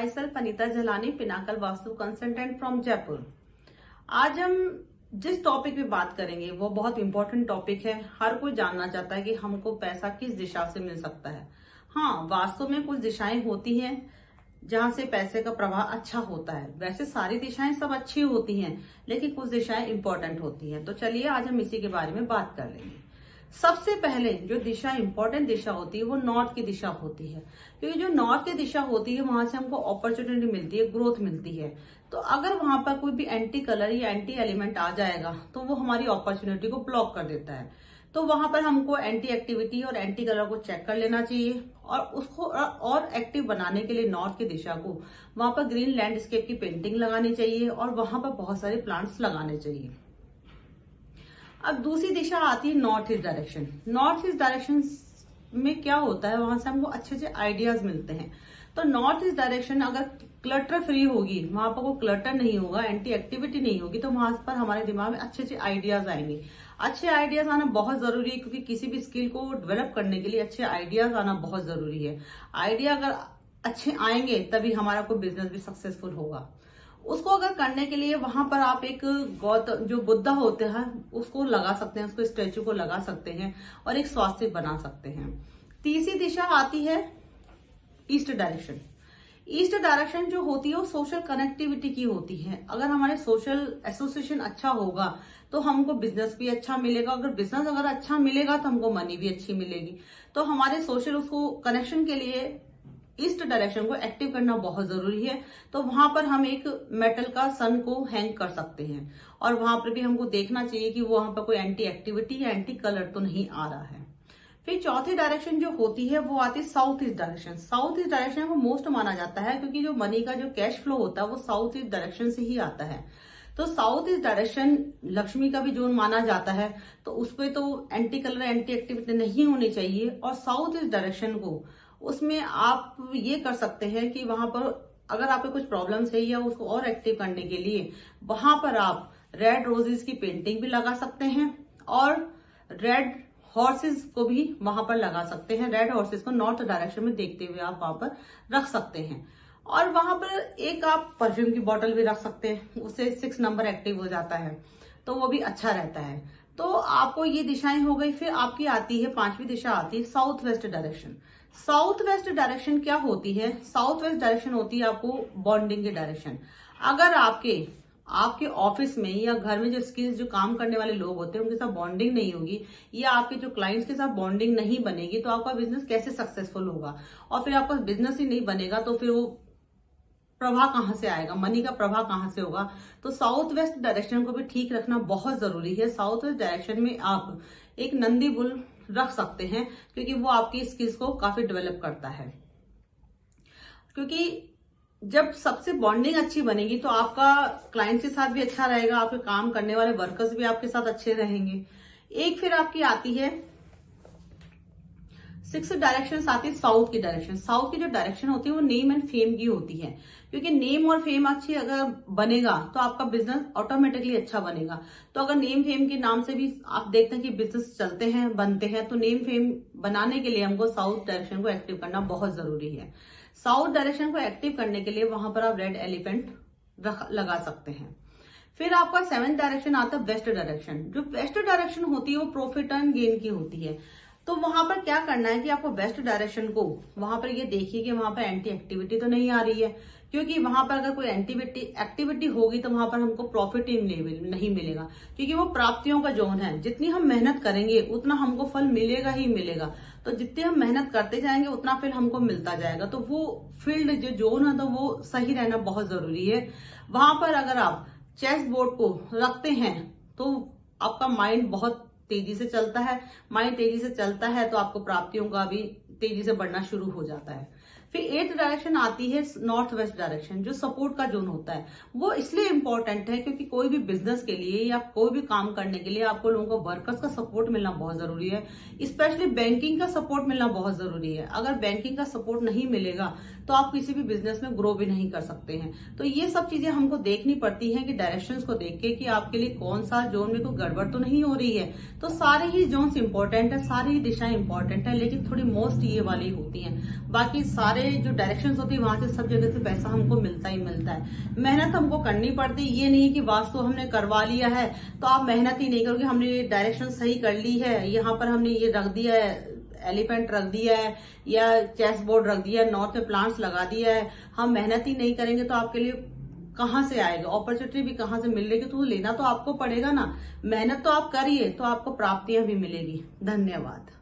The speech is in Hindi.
My self Anita Jhalani, pinnacle vastu consultant from Jaipur. आज हम जिस टॉपिक पे बात करेंगे वो बहुत इंपॉर्टेंट टॉपिक है। हर कोई जानना चाहता है कि हमको पैसा किस दिशा से मिल सकता है। हाँ, वास्तव में कुछ दिशाएं होती हैं जहां से पैसे का प्रवाह अच्छा होता है। वैसे सारी दिशाएं सब अच्छी होती हैं, लेकिन कुछ दिशाएं इंपॉर्टेंट होती हैं। तो चलिए आज हम इसी के बारे में बात कर लेंगे। सबसे पहले जो दिशा इंपॉर्टेंट दिशा होती है वो नॉर्थ की दिशा होती है, क्योंकि जो नॉर्थ की दिशा होती है वहां से हमको अपॉर्चुनिटी मिलती है, ग्रोथ मिलती है। तो अगर वहां पर कोई भी एंटी कलर या एंटी एलिमेंट आ जाएगा तो वो हमारी अपॉर्चुनिटी को ब्लॉक कर देता है। तो वहां पर हमको एंटी एक्टिविटी और एंटी कलर को चेक कर लेना चाहिए और उसको और एक्टिव बनाने के लिए नॉर्थ की दिशा को वहां पर ग्रीन लैंडस्केप की पेंटिंग लगानी चाहिए और वहां पर बहुत सारे प्लांट्स लगाने चाहिए। अब दूसरी दिशा आती है north east direction. North east direction में क्या होता है, वहां से हमको अच्छे अच्छे आइडियाज मिलते हैं। तो नॉर्थ ईस्ट डायरेक्शन अगर क्लटर फ्री होगी, वहां पर कोई क्लटर नहीं होगा, एंटी एक्टिविटी नहीं होगी, तो वहां पर हमारे दिमाग में अच्छे अच्छे आइडियाज आएंगे। अच्छे आइडियाज आना बहुत जरूरी है, क्योंकि किसी भी स्किल को डेवलप करने के लिए अच्छे आइडियाज आना बहुत जरूरी है। आइडिया अगर अच्छे आएंगे तभी हमारा कोई बिजनेस भी सक्सेसफुल होगा। उसको अगर करने के लिए वहां पर आप एक जो बुद्धा होते हैं उसको लगा सकते हैं, उसको स्टैचू को लगा सकते हैं और एक स्वास्तिक बना सकते हैं। तीसरी दिशा आती है ईस्ट डायरेक्शन। ईस्ट डायरेक्शन जो होती है वो सोशल कनेक्टिविटी की होती है। अगर हमारे सोशल एसोसिएशन अच्छा होगा तो हमको बिजनेस भी अच्छा मिलेगा। अगर बिजनेस अगर अच्छा मिलेगा तो हमको मनी भी अच्छी मिलेगी। तो हमारे सोशल उसको कनेक्शन के लिए ईस्ट डायरेक्शन को एक्टिव करना बहुत जरूरी है। तो वहां पर हम एक मेटल का सन को हैंग कर सकते हैं और वहां पर भी हमको देखना चाहिए कि वहां पर कोई एंटी एक्टिविटी या एंटी कलर तो नहीं आ रहा है। फिर चौथी डायरेक्शन जो होती है वो आती है south east direction. South east direction को मोस्ट माना जाता है, क्योंकि जो मनी का जो कैश फ्लो होता है वो साउथ ईस्ट डायरेक्शन से ही आता है। तो साउथ ईस्ट डायरेक्शन लक्ष्मी का भी जोन माना जाता है, तो उसपे तो एंटी कलर एंटी एक्टिविटी नहीं होनी चाहिए। और साउथ ईस्ट डायरेक्शन को उसमें आप ये कर सकते हैं कि वहां पर अगर आपको कुछ प्रॉब्लम्स है या उसको और एक्टिव करने के लिए वहां पर आप रेड रोजेस की पेंटिंग भी लगा सकते हैं और रेड हॉर्सेस को भी वहां पर लगा सकते हैं। रेड हॉर्सेस को नॉर्थ डायरेक्शन में देखते हुए आप वहां पर रख सकते हैं। और वहां पर एक आप परफ्यूम की बोतल भी रख सकते हैं, उससे 6 नंबर एक्टिव हो जाता है, तो वो भी अच्छा रहता है। तो आपको ये दिशाएं हो गई। फिर आपकी आती है पांचवी दिशा आती है south west direction. South west direction क्या होती है? साउथ वेस्ट डायरेक्शन होती है आपको बॉन्डिंग की डायरेक्शन। अगर आपके ऑफिस में या घर में जो स्किल्स जो काम करने वाले लोग होते हैं उनके साथ बॉन्डिंग नहीं होगी या आपके जो क्लाइंट्स के साथ बॉन्डिंग नहीं बनेगी तो आपका बिजनेस कैसे सक्सेसफुल होगा? और फिर आपका बिजनेस ही नहीं बनेगा तो फिर वो प्रवाह कहां से आएगा, मनी का प्रवाह कहां से होगा? तो साउथ वेस्ट डायरेक्शन को भी ठीक रखना बहुत जरूरी है। साउथ वेस्ट डायरेक्शन में आप एक नंदी बुल रख सकते हैं, क्योंकि वो आपकी स्किल्स को काफी डेवलप करता है। क्योंकि जब सबसे बॉन्डिंग अच्छी बनेगी तो आपका क्लाइंट के साथ भी अच्छा रहेगा, आपके काम करने वाले वर्कर्स भी आपके साथ अच्छे रहेंगे। एक फिर आपकी आती है 6 डायरेक्शन आती है साउथ की डायरेक्शन। साउथ की जो डायरेक्शन होती है वो नेम एंड फेम की होती है, क्योंकि नेम और फेम अच्छी अगर बनेगा तो आपका बिजनेस ऑटोमेटिकली अच्छा बनेगा। तो अगर नेम फेम के नाम से भी आप देखते हैं कि बिजनेस चलते हैं बनते हैं, तो नेम फेम बनाने के लिए हमको साउथ डायरेक्शन को एक्टिव करना बहुत जरूरी है। साउथ डायरेक्शन को एक्टिव करने के लिए वहां पर आप रेड एलिफेंट लगा सकते हैं। फिर आपका 7th डायरेक्शन आता है वेस्ट डायरेक्शन। जो वेस्ट डायरेक्शन होती है वो प्रॉफिट एंड गेन की होती है। तो वहां पर क्या करना है कि आपको वेस्ट डायरेक्शन को वहां पर ये देखिए कि वहां पर एंटी एक्टिविटी तो नहीं आ रही है, क्योंकि वहां पर अगर कोई एक्टिविटी होगी तो वहां पर हमको प्रॉफिट ही नहीं मिलेगा, क्योंकि वो प्राप्तियों का जोन है। जितनी हम मेहनत करेंगे उतना हमको फल मिलेगा ही मिलेगा। तो जितनी हम मेहनत करते जाएंगे उतना फल हमको मिलता जाएगा। तो वो फील्ड जो जोन है तो वो सही रहना बहुत जरूरी है। वहां पर अगर आप चेस बोर्ड को रखते हैं तो आपका माइंड बहुत तेजी से चलता है। माइंड तेजी से चलता है तो आपको प्राप्तियों का भी तेजी से बढ़ना शुरू हो जाता है। फिर 8th डायरेक्शन आती है नॉर्थ वेस्ट डायरेक्शन। जो सपोर्ट का जोन होता है वो इसलिए इंपॉर्टेंट है क्योंकि कोई भी बिजनेस के लिए या कोई भी काम करने के लिए आपको लोगों को वर्कर्स का सपोर्ट मिलना बहुत जरूरी है। स्पेशली बैंकिंग का सपोर्ट मिलना बहुत जरूरी है। अगर बैंकिंग का सपोर्ट नहीं मिलेगा तो आप किसी भी बिजनेस में ग्रो भी नहीं कर सकते हैं। तो ये सब चीजें हमको देखनी पड़ती हैं कि डायरेक्शंस को देख के कि आपके लिए कौन सा जोन में कोई गड़बड़ तो नहीं हो रही है। तो सारे ही जोन्स इंपॉर्टेंट है, सारी ही दिशाएं इंपॉर्टेंट है, लेकिन थोड़ी मोस्ट ये वाली होती हैं। बाकी सारे सारे जो डायरेक्शंस होती है वहां से सब जगह से पैसा हमको मिलता ही मिलता है। मेहनत हमको करनी पड़ती है, ये नहीं कि वास्तु हमने करवा लिया है तो आप मेहनत ही नहीं करोगे। हमने ये डायरेक्शन सही कर ली है, यहाँ पर हमने ये रख दिया है, एलिफेंट रख दिया है या चेस बोर्ड रख दिया है, नॉर्थ में प्लांट्स लगा दिया है, हम मेहनत ही नहीं करेंगे तो आपके लिए कहां से आएगा, अपॉर्चुनिटी भी कहां से मिलेगी, तो लेना तो आपको पड़ेगा ना। मेहनत तो आप करिए तो आपको प्राप्तियां भी मिलेगी। धन्यवाद।